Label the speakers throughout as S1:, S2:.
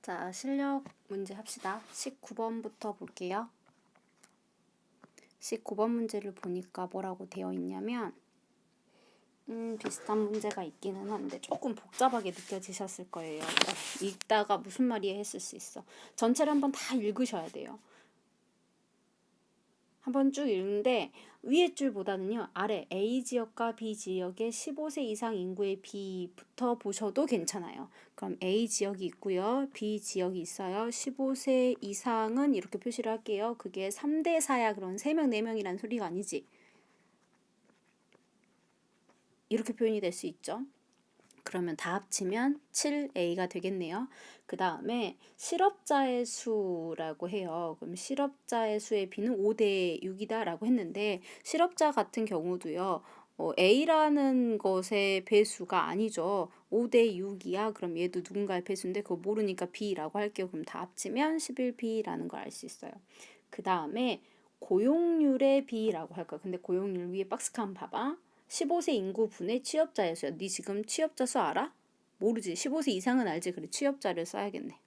S1: 자, 실력 문제 합시다. 19번부터 볼게요. 19번 문제를 보니까 뭐라고 되어 있냐면 비슷한 문제가 있기는 한데 조금 복잡하게 느껴지셨을 거예요. 읽다가 무슨 말이야 했을 수 있어. 전체를 한번 다 읽으셔야 돼요. 한번 쭉 읽는데 위에 줄보다는요. 아래 A 지역과 B 지역의 15세 이상 인구의 B부터 보셔도 괜찮아요. 그럼 A 지역이 있고요. B 지역이 있어요. 15세 이상은 이렇게 표시를 할게요. 그게 3대 4야. 그런 3명, 4명이란 소리가 아니지. 이렇게 표현이 될 수 있죠. 그러면 다 합치면 7A가 되겠네요. 그 다음에 실업자의 수라고 해요. 그럼 실업자의 수의 B는 5대 6이다 라고 했는데 실업자 같은 경우도요. A라는 것의 배수가 아니죠. 5대 6이야. 그럼 얘도 누군가의 배수인데 그거 모르니까 B라고 할게요. 그럼 다 합치면 11B라는 걸 알 수 있어요. 그 다음에 고용률의 B라고 할 거야. 근데 고용률 위에 박스카 한번 봐봐. 15세 인구분의 취업자의 수야. 네 지금 취업자 수 알아? 모르지. 15세 이상은 알지. 그래 취업자를 써야겠네.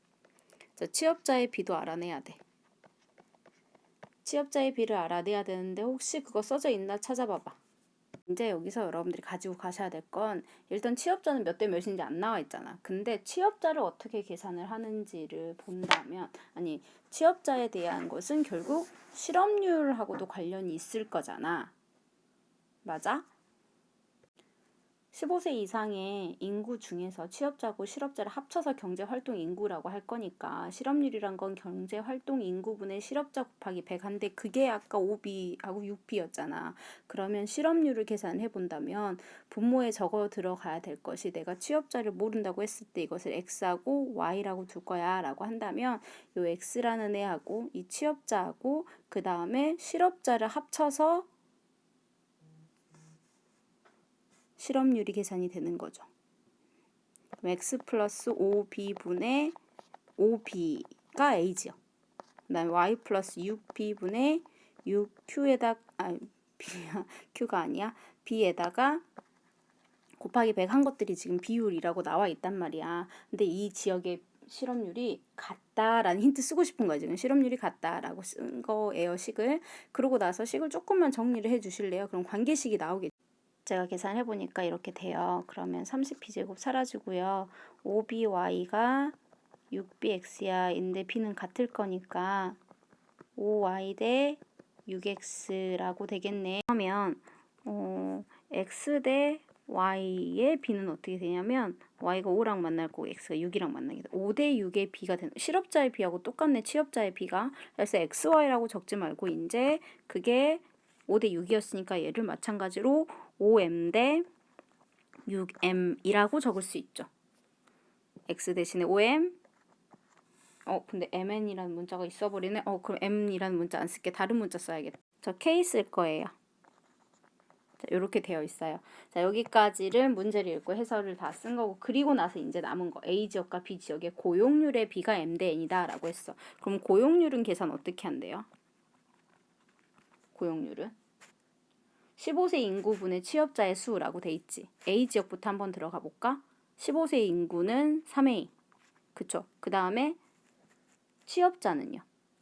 S1: 자, 취업자의 비도 알아내야 돼. 취업자의 비를 알아내야 되는데 혹시 그거 써져 있나 찾아봐봐. 이제 여기서 여러분들이 가지고 가셔야 될 건 일단 취업자는 몇 대 몇인지 안 나와 있잖아. 근데 취업자를 어떻게 계산을 하는지를 본다면 취업자에 대한 것은 결국 실업률하고도 관련이 있을 거잖아. 맞아? 15세 이상의 인구 중에서 취업자고 실업자를 합쳐서 경제활동 인구라고 할 거니까 실업률이란 건 경제활동 인구분의 실업자 곱하기 100인데 그게 아까 5B하고 6B였잖아. 그러면 실업률을 계산해 본다면 분모에 적어 들어가야 될 것이 내가 취업자를 모른다고 했을 때 이것을 X하고 Y라고 둘 거야 라고 한다면 이 X라는 애하고 이 취업자하고 그 다음에 실업자를 합쳐서 실업률이 계산이 되는 거죠. x 플러스 5b분의 5b가 a지요. 그 다음에 y 플러스 6b분의 6q에다 q가 아니야. b에다가 곱하기 100 한 것들이 지금 비율이라고 나와 있단 말이야. 근데 이 지역의 실업률이 같다라는 힌트 쓰고 싶은 거야. 지금 실업률이 같다라고 쓴 거예요. 식을. 그러고 나서 식을 조금만 정리를 해 주실래요? 그럼 관계식이 나오겠죠. 제가 계산해보니까 이렇게 돼요. 그러면 30b제곱 사라지고요. 5by가 6bx야. 인데 b는 같을 거니까 5y 대 6x라고 되겠네. 그러면 x 대 y의 b는 어떻게 되냐면 y가 5랑 만날 거고 x가 6이랑 만나게 돼. 5 대 6의 b가 되는 실업자의 b하고 똑같네. 취업자의 b가. 그래서 xy라고 적지 말고 이제 그게 5 대 6이었으니까 얘를 마찬가지로 5m 대 6m이라고 적을 수 있죠. x 대신에 5m. 근데 mn이라는 문자가 있어버리네. 그럼 m이라는 문자 안 쓸게. 다른 문자 써야겠다. 저 k 쓸 거예요. 자, 이렇게 되어 있어요. 자, 여기까지를 문제를 읽고 해설을 다 쓴 거고 그리고 나서 이제 남은 거 A 지역과 B 지역의 고용률의 B가 M 대 N이다 라고 했어. 그럼 고용률은 계산 어떻게 한대요? 고용률은 15세 인구분의 취업자의 수라고 돼 있지. A 지역부터 한번 들어가 볼까? 15세 인구는 3A. 그쵸? 그 다음에 취업자는요?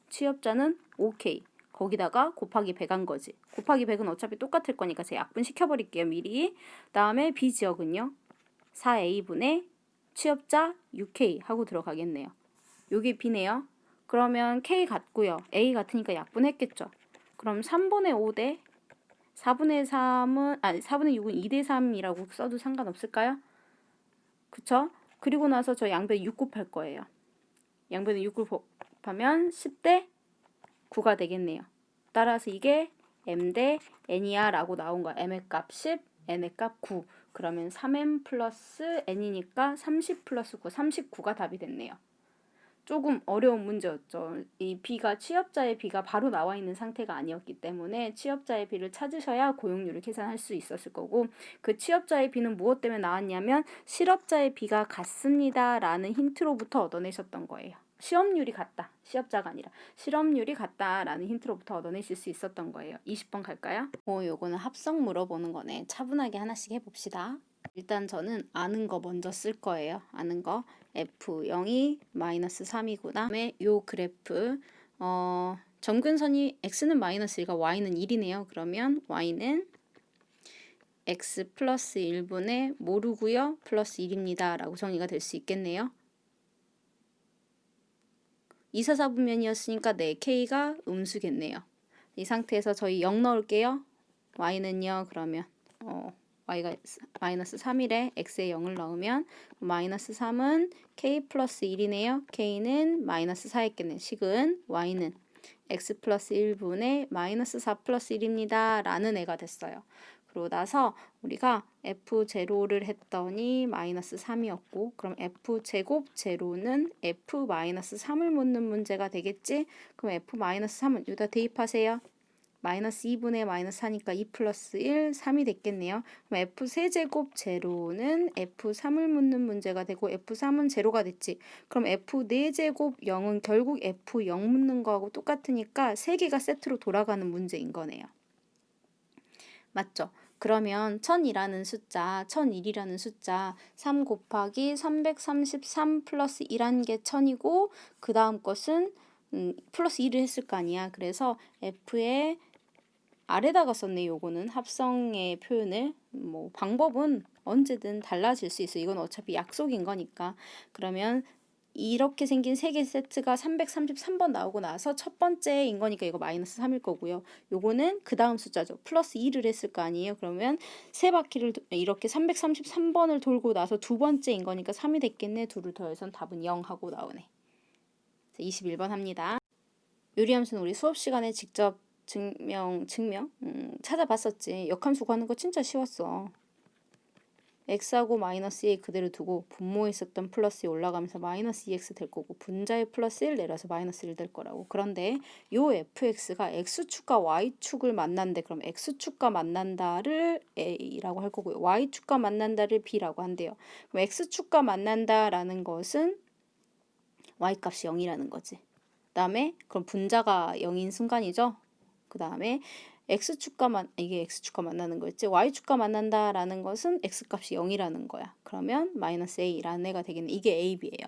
S1: 취업자는 5K. 거기다가 곱하기 100 한 거지. 곱하기 100은 어차피 똑같을 거니까 제가 약분 시켜버릴게요. 미리. 다음에 B 지역은요? 4A분의 취업자 6K 하고 들어가겠네요. 요게 B네요. 그러면 K 같고요. A 같으니까 약분했겠죠. 그럼 3분의 5 대 4분의 3은 4분의 6은 2대 3이라고 써도 상관없을까요? 그쵸? 그리고 나서 저 양변에 6 곱할 거예요. 양변에 6을 곱하면 10대 9가 되겠네요. 따라서 이게 m 대 n이야 라고 나온 거야. m의 값 10, n의 값 9. 그러면 3m 플러스 n이니까 30 플러스 9, 39가 답이 됐네요. 조금 어려운 문제였죠. 이 B가 취업자의 B가 바로 나와 있는 상태가 아니었기 때문에 취업자의 B를 찾으셔야 고용률을 계산할 수 있었을 거고 그 취업자의 B는 무엇 때문에 나왔냐면 실업자의 B가 같습니다 라는 힌트로부터 얻어내셨던 거예요. 시험률이 같다. 취업자가 아니라 실업률이 같다라는 힌트로부터 얻어내실 수 있었던 거예요. 20번 갈까요? 요거는 합성 물어보는 거네. 차분하게 하나씩 해봅시다. 일단 저는 아는 거 먼저 쓸 거예요. 아는 거 F0이 마이너스 3이구나. 다음에 요 그래프 점근선이 x는 마이너스 1과 y는 1이네요. 그러면 y는 x 플러스 1분의 모르고요. 플러스 1입니다. 라고 정리가 될 수 있겠네요. 244분면이었으니까 네, k가 음수겠네요. 이 상태에서 저희 0 넣을게요. y는요. 그러면 y가 마이너스 3일에 x에 0을 넣으면 마이너스 3은 k 플러스 1이네요. k는 마이너스 4였겠네. 식은 y는 x 플러스 1분의 마이너스 4 플러스 1입니다. 라는 애가 됐어요. 그러고 나서 우리가 f0를 했더니 마이너스 3이었고 그럼 f제곱 제로는 f 마이너스 3을 묻는 문제가 되겠지? 그럼 f 마이너스 3은 여기다 대입하세요. 마이너스 2분의 마이너스 4니까 2 플러스 1, 3이 됐겠네요. 그럼 f3제곱 제로는 f3을 묻는 문제가 되고 f3은 제로가 됐지. 그럼 f4제곱 0은 결국 f0 묻는 거하고 똑같으니까 3개가 세트로 돌아가는 문제인 거네요. 맞죠? 그러면 1000이라는 숫자, 1001이라는 숫자 3 곱하기 333 플러스 1한 게 1000이고 그 다음 것은 플러스 1을 했을 거 아니야. 그래서 f의 아래다가 썼네. 요거는 합성의 표현을 뭐 방법은 언제든 달라질 수 있어. 이건 어차피 약속인 거니까. 그러면 이렇게 생긴 3개 세트가 333번 나오고 나서 첫 번째인 거니까 이거 마이너스 3일 거고요. 요거는 그 다음 숫자죠. 플러스 2를 했을 거 아니에요. 그러면 세 바퀴를 이렇게 333번을 돌고 나서 두 번째인 거니까 3이 됐겠네. 둘을 더해선 답은 0 하고 나오네. 21번 합니다. 요리함수는 우리 수업 시간에 직접 증명 찾아봤었지. 역함수 구하는 거 진짜 쉬웠어. x하고 마이너스 2 그대로 두고 분모에 있었던 플러스 2 올라가면서 마이너스 2x 될 거고 분자에 플러스 1 내려서 마이너스 1 될 거라고. 그런데 요 fx가 x축과 y축을 만난대. 그럼 x축과 만난다를 a라고 할 거고요. y축과 만난다를 b라고 한대요. 그럼 x축과 만난다라는 것은 y값이 0이라는 거지. 그 다음에 그럼 분자가 0인 순간이죠. 그 다음에 이게 x축과 만나는 거였지. y축과 만난다라는 것은 x값이 0이라는 거야. 그러면 마이너스 a라는 애가 되겠네. 이게 a, b예요.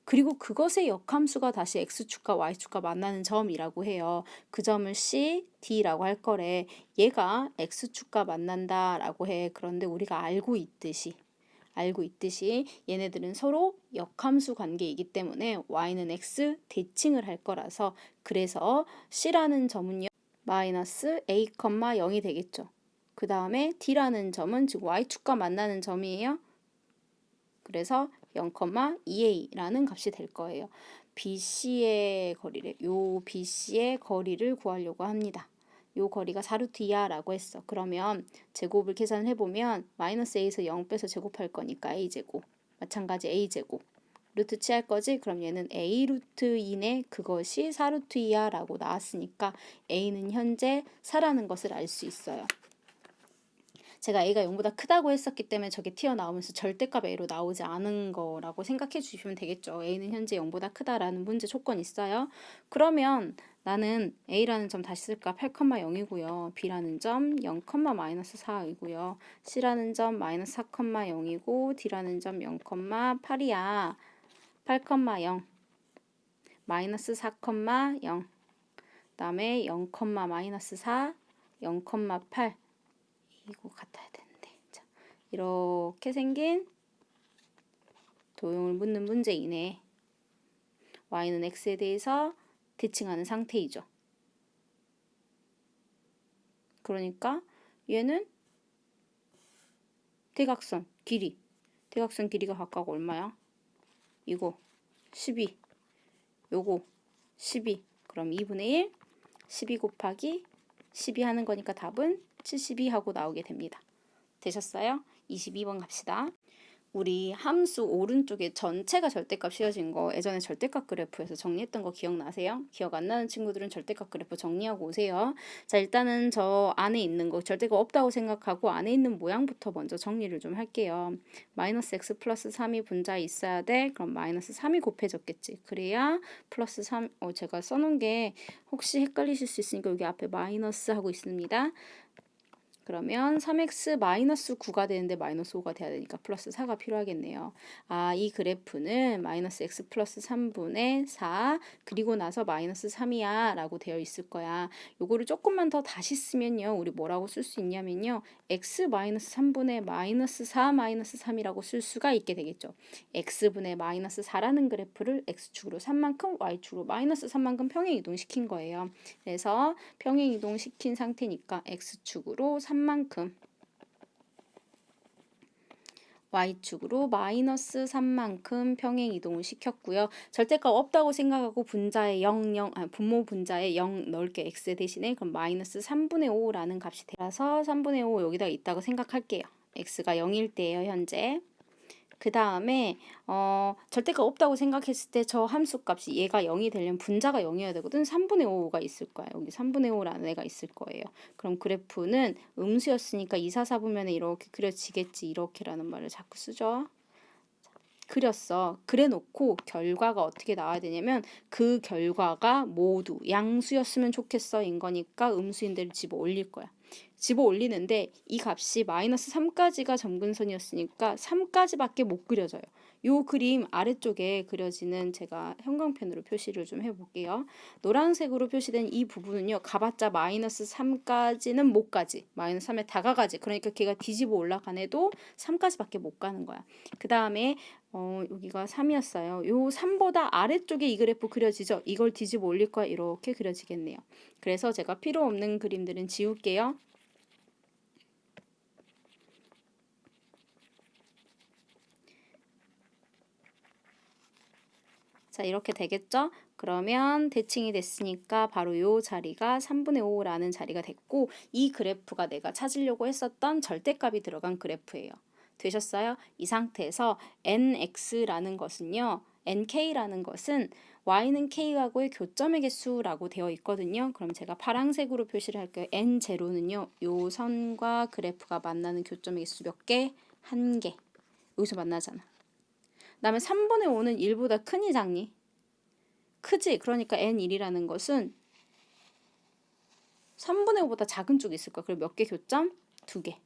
S1: 그리고 그것의 역함수가 다시 x축과 y축과 만나는 점이라고 해요. 그 점을 c, d라고 할 거래. 얘가 x축과 만난다라고 해. 그런데 우리가 알고 있듯이 얘네들은 서로 역함수 관계이기 때문에 y는 x 대칭을 할 거라서 그래서 c라는 점은요. 마이너스 a, 0이 되겠죠. 그 다음에 d라는 점은 즉 y축과 만나는 점이에요. 그래서 0,2a라는 값이 될 거예요. BC의 거리를 BC의 거리를 구하려고 합니다. 요 거리가 4루트 2야 라고 했어. 그러면 제곱을 계산해보면 마이너스 a에서 0 빼서 제곱할 거니까 a제곱 마찬가지 a제곱 루트 치할 거지? 그럼 얘는 a 루트 2네 그것이 4루트 2야 라고 나왔으니까 a는 현재 4라는 것을 알 수 있어요. 제가 a가 0보다 크다고 했었기 때문에 저게 튀어나오면서 절대값 a로 나오지 않은 거라고 생각해 주시면 되겠죠. a는 현재 0보다 크다라는 문제 조건이 있어요. 그러면 나는 a라는 점 다시 쓸까? 8,0이고요. b라는 점 0, 마이너스 4이고요. c라는 점 마이너스 4,0이고 d라는 점 0,8이야. 8,0 마이너스 4,0 그다음에 0, 마이너스 4 0,8 이거 같아야 되는데. 자, 이렇게 생긴 도형을 묻는 문제이네. y는 x에 대해서 대칭하는 상태이죠. 그러니까 얘는 대각선 길이가 각각 얼마야? 이거 12 요거 12 그럼 2분의 1 12 곱하기 12 하는 거니까 답은 72 하고 나오게 됩니다. 되셨어요? 22번 갑시다. 우리 함수 오른쪽에 전체가 절대값 씌워진 거 예전에 절대값 그래프에서 정리했던 거 기억나세요? 기억 안 나는 친구들은 절대값 그래프 정리하고 오세요. 자, 일단은 저 안에 있는 거 절대가 없다고 생각하고 안에 있는 모양부터 먼저 정리를 좀 할게요. 마이너스 x 플러스 3이 분자에 있어야 돼. 그럼 마이너스 3이 곱해졌겠지. 그래야 플러스 3, 제가 써놓은 게 혹시 헷갈리실 수 있으니까 여기 앞에 마이너스 하고 있습니다. 그러면 3x 마이너스 9가 되는데 마이너스 5가 돼야 되니까 플러스 4가 필요하겠네요. 아, 이 그래프는 마이너스 x 플러스 3분의 4 그리고 나서 마이너스 3이야 라고 되어 있을 거야. 요거를 조금만 더 다시 쓰면요. 우리 뭐라고 쓸 수 있냐면요. x 마이너스 3분의 마이너스 4 마이너스 3이라고 쓸 수가 있게 되겠죠. x분의 마이너스 4라는 그래프를 x축으로 3만큼 y축으로 마이너스 3만큼 평행이동시킨 거예요. 그래서 평행이동시킨 상태니까 x축으로 3만큼 y축으로 마이너스 3만큼 평행이동을 시켰고요. 절대값 없다고 생각하고 분자에 0, 분모 분자에 0 넣을게 x 대신에 그럼 마이너스 3분의 5라는 값이 돼서 3분의 5 여기다 있다고 생각할게요. x가 0일 때예요, 현재. 그 다음에 절대값 없다고 생각했을 때 저 함수값이 얘가 0이 되려면 분자가 0이어야 되거든. 3분의 5가 있을 거야. 여기 3분의 5라는 애가 있을 거예요. 그럼 그래프는 음수였으니까 2, 4, 4분면에 이렇게 그려지겠지. 이렇게라는 말을 자꾸 쓰죠. 그렸어. 그래 놓고 결과가 어떻게 나와야 되냐면 그 결과가 모두 양수였으면 좋겠어 인 거니까 음수인 대로 집어 올릴 거야. 집어 올리는데 이 값이 마이너스 3까지가 점근선이었으니까 3까지밖에 못 그려져요. 요 그림 아래쪽에 그려지는 제가 형광펜으로 표시를 좀 해볼게요. 노란색으로 표시된 이 부분은요. 가봤자 마이너스 3까지는 못 가지. 마이너스 3에 다가가지. 그러니까 걔가 뒤집어 올라간 애도 3까지밖에 못 가는 거야. 그 다음에 여기가 3이었어요. 요 3보다 아래쪽에 이 그래프 그려지죠? 이걸 뒤집어 올릴 거야. 이렇게 그려지겠네요. 그래서 제가 필요 없는 그림들은 지울게요. 자, 이렇게 되겠죠? 그러면 대칭이 됐으니까 바로 요 자리가 3분의 5라는 자리가 됐고 이 그래프가 내가 찾으려고 했었던 절대값이 들어간 그래프예요. 되셨어요? 이 상태에서 nx라는 것은요. nk라는 것은 y는 k하고의 교점의 개수라고 되어 있거든요. 그럼 제가 파란색으로 표시를 할게요. n0는요. 요 선과 그래프가 만나는 교점의 개수 몇 개? 1개. 여기서 만나잖아. 그다음에 3분의 5는 1보다 크니 작니? 크지? 그러니까 n1이라는 것은 3분의 5보다 작은 쪽이 있을 거야. 그리고 몇 개 교점? 2개.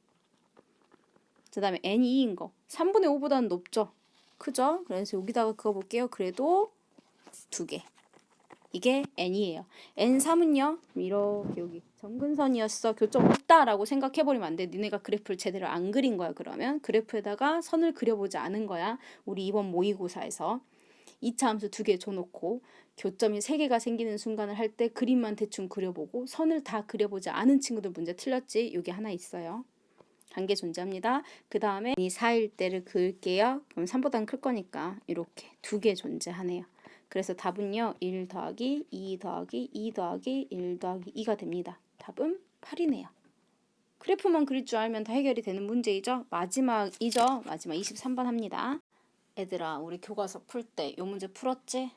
S1: 그 다음에 n2인 거. 3분의 5보다는 높죠? 크죠? 그래서 여기다가 그어볼게요. 그래도 2개. 이게 n이에요. n3은요. 이렇게 여기 점근선이었어. 교점 없다라고 생각해버리면 안 돼. 니네가 그래프를 제대로 안 그린 거야. 그러면 그래프에다가 선을 그려보지 않은 거야. 우리 이번 모의고사에서. 2차 함수 2개 줘놓고 교점이 3개가 생기는 순간을 할 때 그림만 대충 그려보고 선을 다 그려보지 않은 친구들 문제 틀렸지? 여기 하나 있어요. 한 개 존재합니다. 그 다음에 이 4일 때를 그을게요. 그럼 3보다는 클 거니까 이렇게 2개 존재하네요. 그래서 답은요. 1 더하기 2 더하기 2 더하기 1 더하기 2가 됩니다. 답은 8이네요. 그래프만 그릴 줄 알면 다 해결이 되는 문제이죠. 마지막이죠. 마지막 23번 합니다. 얘들아, 우리 교과서 풀 때 이 문제 풀었지?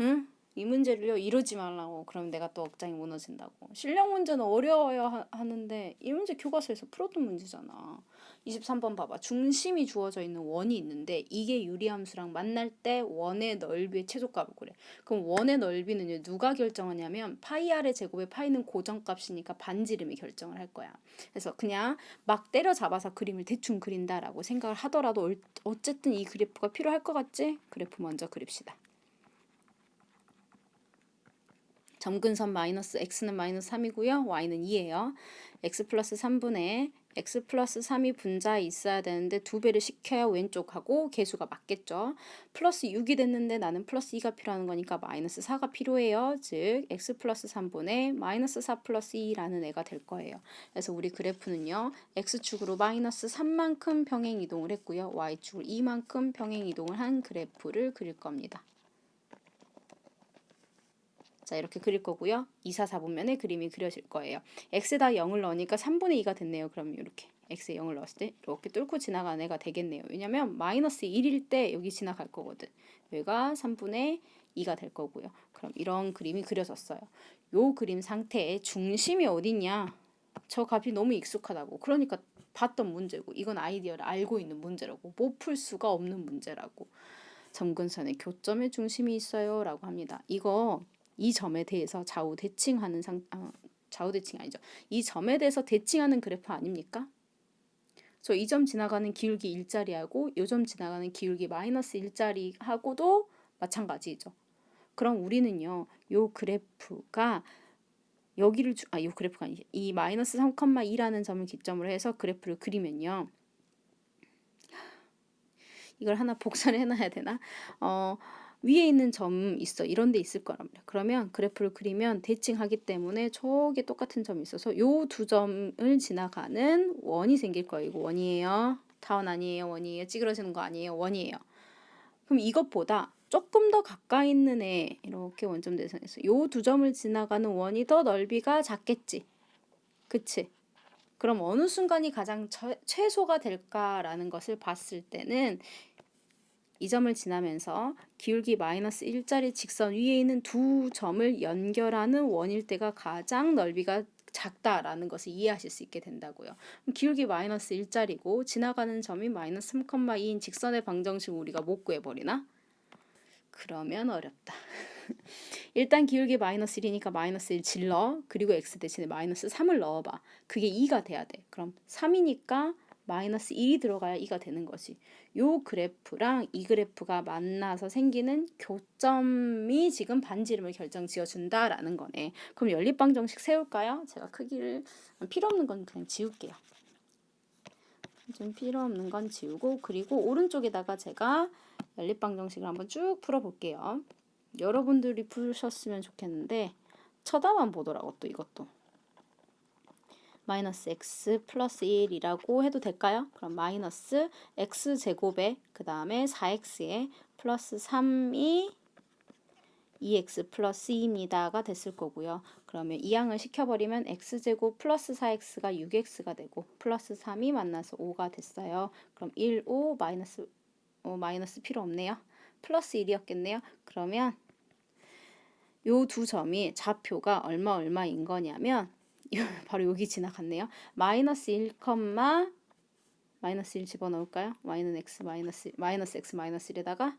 S1: 응? 이 문제를요 이러지 말라고. 그럼 내가 또 억장이 무너진다고. 실력 문제는 어려워야 하는데 이 문제 교과서에서 풀었던 문제잖아. 23번 봐봐. 중심이 주어져 있는 원이 있는데 이게 유리함수랑 만날 때 원의 넓이의 최소값을 구래. 그럼 원의 넓이는 누가 결정하냐면 파이 r의 제곱에 파이는 고정값이니까 반지름이 결정을 할 거야. 그래서 그냥 막 때려잡아서 그림을 대충 그린다라고 생각을 하더라도 어쨌든 이 그래프가 필요할 것 같지? 그래프 먼저 그립시다. 점근선 마이너스 x는 마이너스 3이고요. y는 2예요. x 플러스 3분의 x 플러스 3이 분자에 있어야 되는데 2배를 시켜야 왼쪽하고 개수가 맞겠죠. 플러스 6이 됐는데 나는 플러스 2가 필요한 거니까 마이너스 4가 필요해요. 즉 x 플러스 3분의 마이너스 4 플러스 2라는 애가 될 거예요. 그래서 우리 그래프는요. x축으로 마이너스 3만큼 평행이동을 했고요. y축으로 2만큼 평행이동을 한 그래프를 그릴 겁니다. 자, 이렇게 그릴 거고요. 2, 4, 4분면에 그림이 그려질 거예요. x에다 0을 넣으니까 3분의 2가 됐네요. 그럼 이렇게 x에 0을 넣었을 때 이렇게 뚫고 지나가는 애가 되겠네요. 왜냐면 마이너스 1일 때 여기 지나갈 거거든. 여기가 3분의 2가 될 거고요. 그럼 이런 그림이 그려졌어요. 요 그림 상태의 중심이 어디냐? 저 값이 너무 익숙하다고. 그러니까 봤던 문제고 이건 아이디어를 알고 있는 문제라고. 못 풀 수가 없는 문제라고. 점근선의 교점의 중심이 있어요 라고 합니다. 이 점에 대해서 좌우 대칭하는 좌우 대칭 아니죠. 이 점에 대해서 대칭하는 그래프 아닙니까? 저 이 점 지나가는 기울기 일자리하고 요 점 지나가는 기울기 마이너스 일자리하고도 마찬가지죠. 그럼 우리는요, 요 그래프가 여기를 요 그래프가 아니지. 이 마이너스 3,2라는 점을 기점으로 해서 그래프를 그리면요. 이걸 하나 복사를 해놔야 되나? 위에 있는 점 있어. 이런 데 있을 거란 말이야. 그러면 그래프를 그리면 대칭하기 때문에 저기 똑같은 점이 있어서 요 두 점을 지나가는 원이 생길 거예요. 이거 원이에요. 타원 아니에요. 원이에요. 찌그러지는 거 아니에요. 원이에요. 그럼 이것보다 조금 더 가까이 있는 애 이렇게 원점 대상에서 요 두 점을 지나가는 원이 더 넓이가 작겠지. 그치? 그럼 어느 순간이 가장 최소가 될까라는 것을 봤을 때는 이 점을 지나면서 기울기 마이너스 1짜리 직선 위에 있는 두 점을 연결하는 원일 때가 가장 넓이가 작다라는 것을 이해하실 수 있게 된다고요. 기울기 마이너스 1짜리고 지나가는 점이 마이너스 3,2인 직선의 방정식 우리가 못 구해버리나? 그러면 어렵다. 일단 기울기 마이너스 1이니까 마이너스 1 질러. 그리고 x 대신에 마이너스 3을 넣어봐. 그게 2가 돼야 돼. 그럼 3이니까 마이너스 1이 들어가야 2가 되는 거지. 요 그래프랑 이 그래프가 만나서 생기는 교점이 지금 반지름을 결정 지어준다라는 거네. 그럼 연립방정식 세울까요? 제가 크기를 필요 없는 건 그냥 지울게요. 좀 필요 없는 건 지우고 그리고 오른쪽에다가 제가 연립방정식을 한번 쭉 풀어볼게요. 여러분들이 푸셨으면 좋겠는데 쳐다만 보더라고 또 이것도. 마이너스 x 플러스 1이라고 해도 될까요? 그럼 마이너스 x제곱에 그 다음에 4x에 플러스 3이 2x 플러스 2입니다가 됐을 거고요. 그러면 이항을 시켜버리면 x제곱 플러스 4x가 6x가 되고 플러스 3이 만나서 5가 됐어요. 그럼 1, 5 마이너스 필요 없네요. 플러스 1이었겠네요. 그러면 요 두 점이 좌표가 얼마인 거냐면 바로 여기 지나갔네요. 마이너스 1, 마이너스 1 집어넣을까요? 마이너스 x 마이너스 1에다가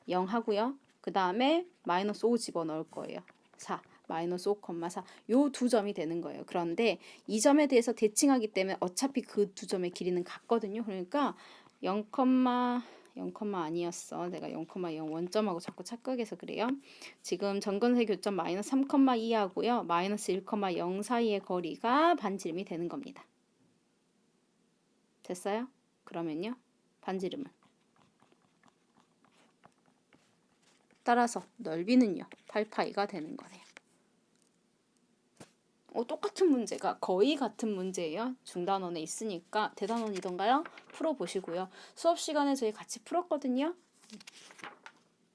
S1: 0 하고요. 그 다음에 마이너스 5 집어넣을 거예요. 4 마이너스 5, 4 요 두 점이 되는 거예요. 그런데 이 점에 대해서 대칭하기 때문에 어차피 그 두 점의 길이는 같거든요. 그러니까 0, 아니었어. 내가 0,0 원점하고 자꾸 착각해서 그래요. 지금 전건세 교점 마이너스 3,2하고요. 마이너스 1,0 사이의 거리가 반지름이 되는 겁니다. 됐어요? 그러면요. 반지름은 따라서 넓이는요. 8파이가 되는 거네요. 똑같은 문제가 거의 같은 문제예요. 중단원에 있으니까 대단원이던가요? 풀어보시고요. 수업 시간에 저희 같이 풀었거든요.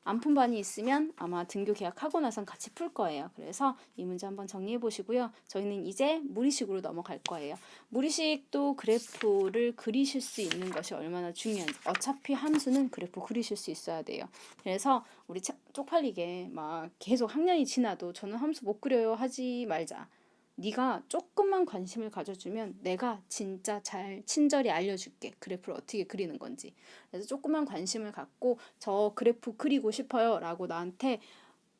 S1: 안 푼 반이 있으면 아마 등교 계약하고 나선 같이 풀 거예요. 그래서 이 문제 한번 정리해 보시고요. 저희는 이제 무리식으로 넘어갈 거예요. 무리식도 그래프를 그리실 수 있는 것이 얼마나 중요한지. 어차피 함수는 그래프 그리실 수 있어야 돼요. 그래서 우리 쪽팔리게 막 계속 학년이 지나도 저는 함수 못 그려요 하지 말자. 네가 조금만 관심을 가져주면 내가 진짜 잘 친절히 알려줄게. 그래프를 어떻게 그리는 건지. 그래서 조금만 관심을 갖고 저 그래프 그리고 싶어요 라고 나한테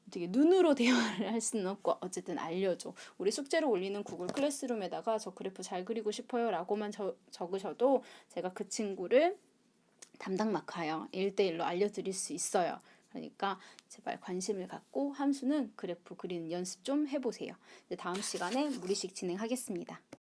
S1: 되게 눈으로 대화를 할 수는 없고 어쨌든 알려줘. 우리 숙제로 올리는 구글 클래스룸에다가 저 그래프 잘 그리고 싶어요 라고만 적으셔도 제가 그 친구를 담당 마크하여 1대1로 알려드릴 수 있어요. 그러니까 제발 관심을 갖고 함수는 그래프 그리는 연습 좀 해보세요. 다음 시간에 무리식 진행하겠습니다.